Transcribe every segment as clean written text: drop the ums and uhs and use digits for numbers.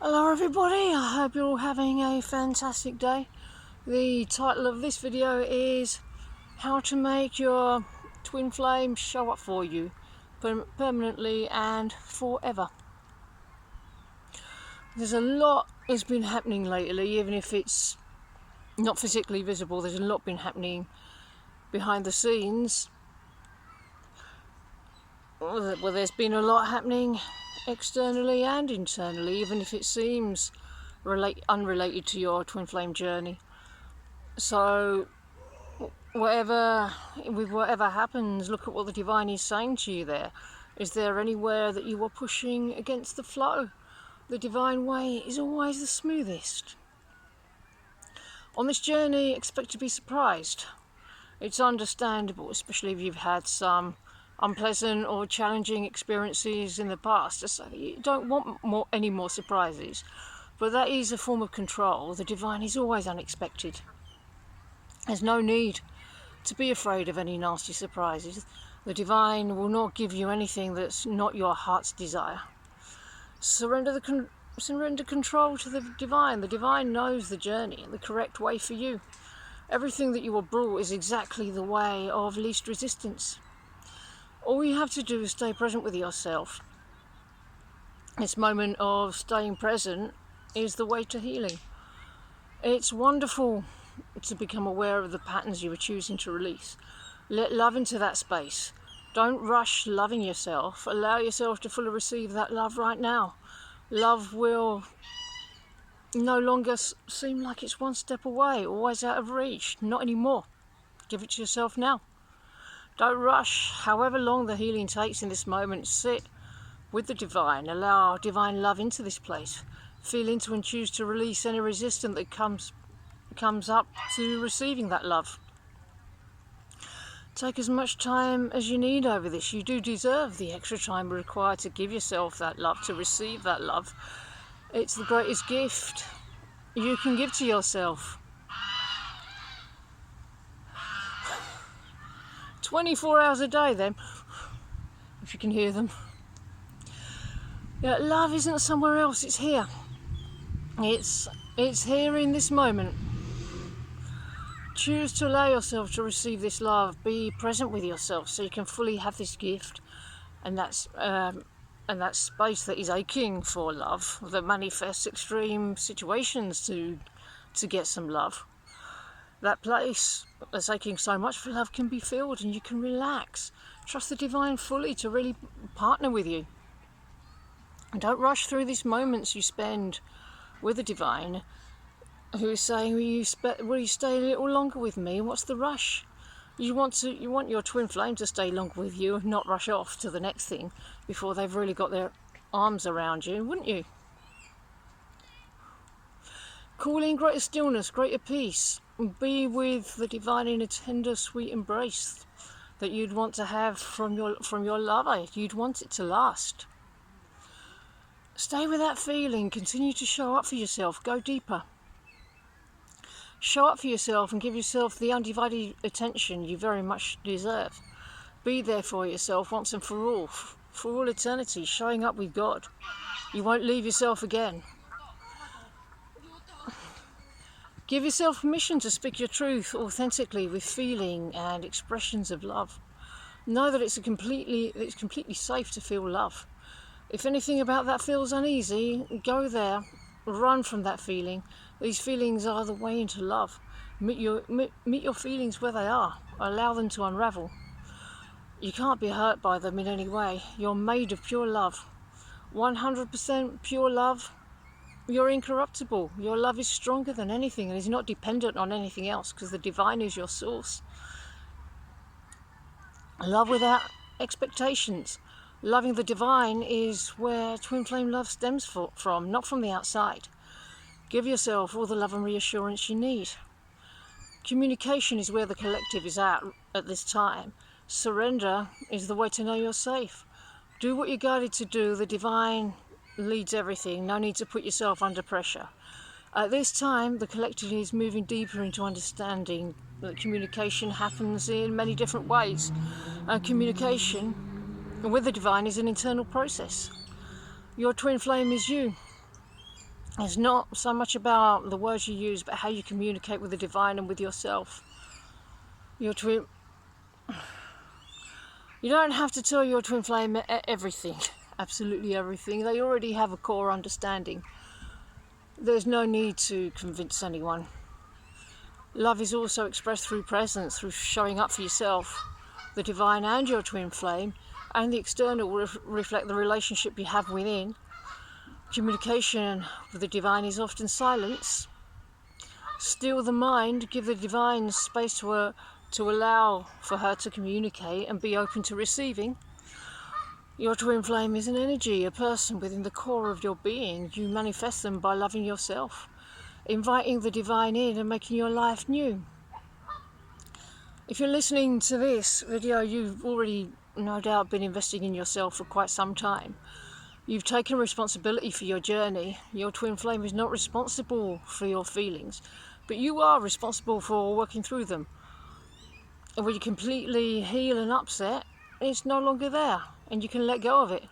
Hello everybody, I hope you're all having a fantastic day. The title of this video is how to make your twin flame show up for you permanently and forever. There's a lot that's been happening lately, even if it's not physically visible. There's a lot been happening behind the scenes. Well, there's been a lot happening externally and internally, even if it seems unrelated to your twin flame journey. So whatever happens, look at what the divine is saying to you there. Is there anywhere that you are pushing against the flow? The divine way is always the smoothest. On this journey, expect to be surprised. It's understandable, especially if you've had some unpleasant or challenging experiences in the past. So you don't want any more surprises, but that is a form of control. The divine is always unexpected. There's no need to be afraid of any nasty surprises. The divine will not give you anything that's not your heart's desire. Surrender control to the divine. The divine knows the journey and the correct way for you. Everything that you were brought is exactly the way of least resistance. All you have to do is stay present with yourself. This moment of staying present is the way to healing. It's wonderful to become aware of the patterns you are choosing to release. Let love into that space. Don't rush loving yourself. Allow yourself to fully receive that love right now. Love will no longer seem like it's one step away, always out of reach. Not anymore. Give it to yourself now. Don't rush. However long the healing takes in this moment, sit with the divine. Allow divine love into this place. Feel into and choose to release any resistance that comes up to receiving that love. Take as much time as you need over this. You do deserve the extra time required to give yourself that love, to receive that love. It's the greatest gift you can give to yourself. 24 hours a day then, if you can hear them. Yeah, love isn't somewhere else, it's here. It's here in this moment. Choose to allow yourself to receive this love. Be present with yourself so you can fully have this gift, and that space that is aching for love, that manifests extreme situations to get some love. That place that's aching so much for love can be filled, and you can relax. Trust the divine fully to really partner with you. And don't rush through these moments you spend with the divine, who is saying, will you stay a little longer with me? What's the rush? You want your twin flame to stay longer with you and not rush off to the next thing before they've really got their arms around you, wouldn't you? Call in greater stillness, greater peace. Be with the divine in a tender, sweet embrace that you'd want to have from your lover. You'd want it to last. Stay with that feeling. Continue to show up for yourself. Go deeper. Show up for yourself and give yourself the undivided attention you very much deserve. Be there for yourself once and for all eternity, showing up with God. You won't leave yourself again. Give yourself permission to speak your truth authentically with feeling and expressions of love. Know that it's completely safe to feel love. If anything about that feels uneasy, go there. Run from that feeling. These feelings are the way into love. Meet your feelings where they are. Allow them to unravel. You can't be hurt by them in any way. You're made of pure love. 100% pure love. You're incorruptible. Your love is stronger than anything and is not dependent on anything else, because the divine is your source. Love without expectations. Loving the divine is where twin flame love stems from, not from the outside. Give yourself all the love and reassurance you need. Communication is where the collective is at this time. Surrender is the way to know you're safe. Do what you're guided to do. The divine leads everything. No need to put yourself under pressure. At this time, the collective is moving deeper into understanding that communication happens in many different ways. And communication with the divine is an internal process. Your twin flame is you. It's not so much about the words you use, but how you communicate with the divine and with yourself. Your twin... You don't have to tell your twin flame everything, absolutely everything. They already have a core understanding. There's no need to convince anyone. Love is also expressed through presence, through showing up for yourself. The divine and your twin flame and the external will reflect the relationship you have within. Communication with the divine is often silence. Still the mind, give the divine space to allow for her to communicate and be open to receiving. Your twin flame is an energy, a person within the core of your being. You manifest them by loving yourself, inviting the divine in and making your life new. If you're listening to this video, you've already no doubt been investing in yourself for quite some time. You've taken responsibility for your journey. Your twin flame is not responsible for your feelings, but you are responsible for working through them. And when you completely heal an upset, it's no longer there and you can let go of it.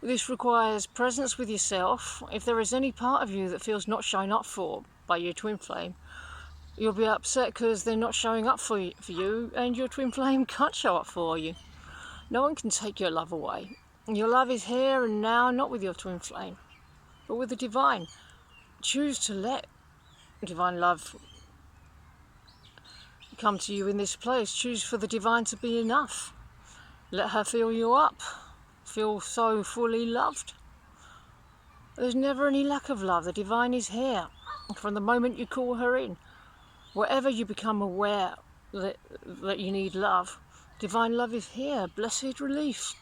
This requires presence with yourself. If there is any part of you that feels not shown up for by your twin flame, you'll be upset because they're not showing up for you, and your twin flame can't show up for you. No one can take your love away. Your love is here and now, not with your twin flame, but with the divine. Choose to let divine love come to you in this place. Choose for the divine to be enough. Let her fill you up. Feel so fully loved. There's never any lack of love. The divine is here from the moment you call her in. Wherever you become aware that you need love, divine love is here. Blessed relief.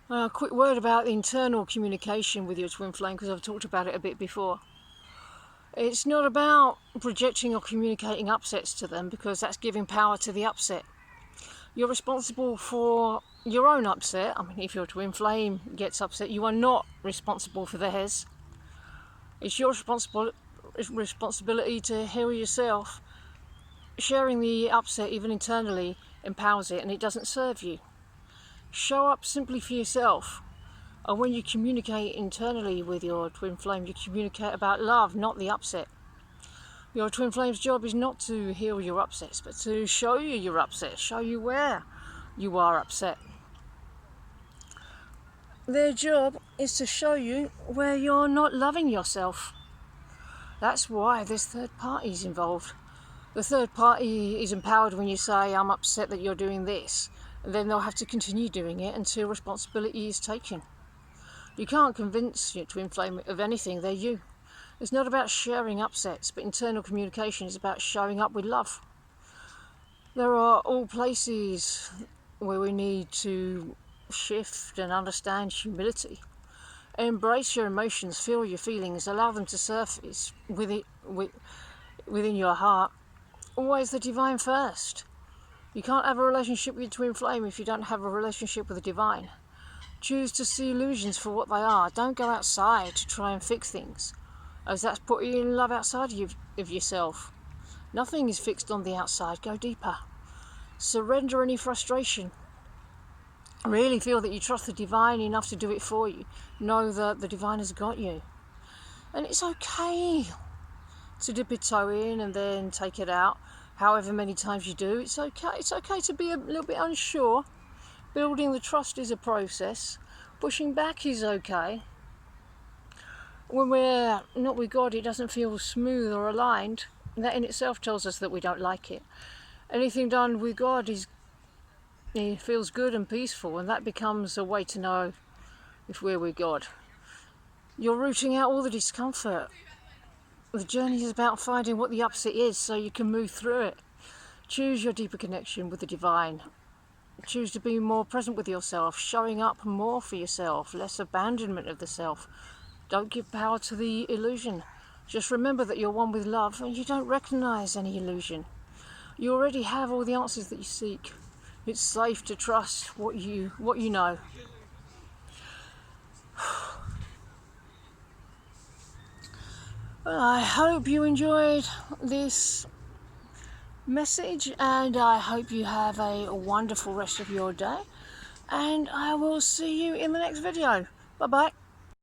A quick word about the internal communication with your twin flame, because I've talked about it a bit before. It's not about projecting or communicating upsets to them, because that's giving power to the upset. You're responsible for your own upset. I mean, if your twin flame gets upset, you are not responsible for theirs. It's your responsibility to heal yourself. Sharing the upset, even internally, empowers it, and it doesn't serve you. Show up simply for yourself. And when you communicate internally with your twin flame, you communicate about love, not the upset. Your twin flame's job is not to heal your upsets, but to show you your upsets, show you where you are upset. Their job is to show you where you're not loving yourself. That's why there's third parties involved. The third party is empowered when you say, I'm upset that you're doing this, and then they'll have to continue doing it until responsibility is taken. You can't convince your twin flame of anything, they're you. It's not about sharing upsets, but internal communication is about showing up with love. There are all places where we need to shift and understand humility. Embrace your emotions, feel your feelings, allow them to surface within your heart. Always the divine first. You can't have a relationship with your twin flame if you don't have a relationship with the divine. Choose to see illusions for what they are. Don't go outside to try and fix things, as that's putting you in love outside of yourself. Nothing is fixed on the outside. Go deeper. Surrender any frustration. Really feel that you trust the divine enough to do it for you. Know that the divine has got you. And it's okay to dip a toe in and then take it out. However many times you do, it's okay. It's okay to be a little bit unsure. Building the trust is a process. Pushing back is okay. When we're not with God, it doesn't feel smooth or aligned. That in itself tells us that we don't like it. Anything done with God it feels good and peaceful, and that becomes a way to know if we're with God. You're rooting out all the discomfort. The journey is about finding what the upset is so you can move through it. Choose your deeper connection with the divine. Choose to be more present with yourself, showing up more for yourself, less abandonment of the self. Don't give power to the illusion. Just remember that you're one with love and you don't recognize any illusion. You already have all the answers that you seek. It's safe to trust what you know. Well, I hope you enjoyed this message, and I hope you have a wonderful rest of your day, and I will see you in the next video. Bye bye.